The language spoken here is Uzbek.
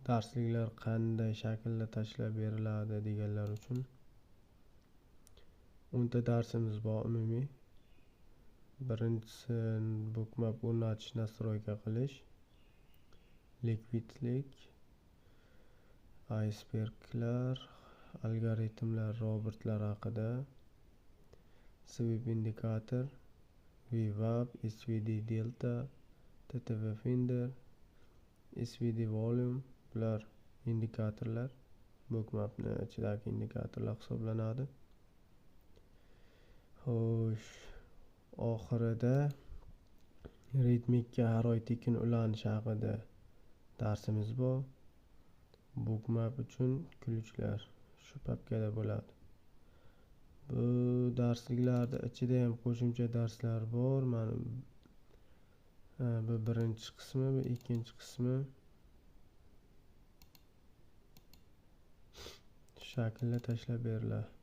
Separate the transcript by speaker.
Speaker 1: darsliklar qanday shaklda tashlab beriladi deganlar uchun 10 ta darsimiz bor umumiy. Birinchisi bookmap o'rnatish, nastroyka qilish, likvidlik, iceberglar, algoritmlar, robotlar haqida, sweep indikator, VWAP, SVD delta, TTV finder, SVD volume, bular indikatorlar, bookmapni ichidagi indikatorlar hisoblanadi. Xo'sh, oxirida ritmikka har oy tekin ulanish haqida darsimiz bor. Bookmap uchun kulchlar shu papkada bo'ladi. Bu darsliklarda ichida ham qo'shimcha darslar bor. Mana bu birinchi qismi, bu ikkinchi qismi. Shaklda tashlab beriladi.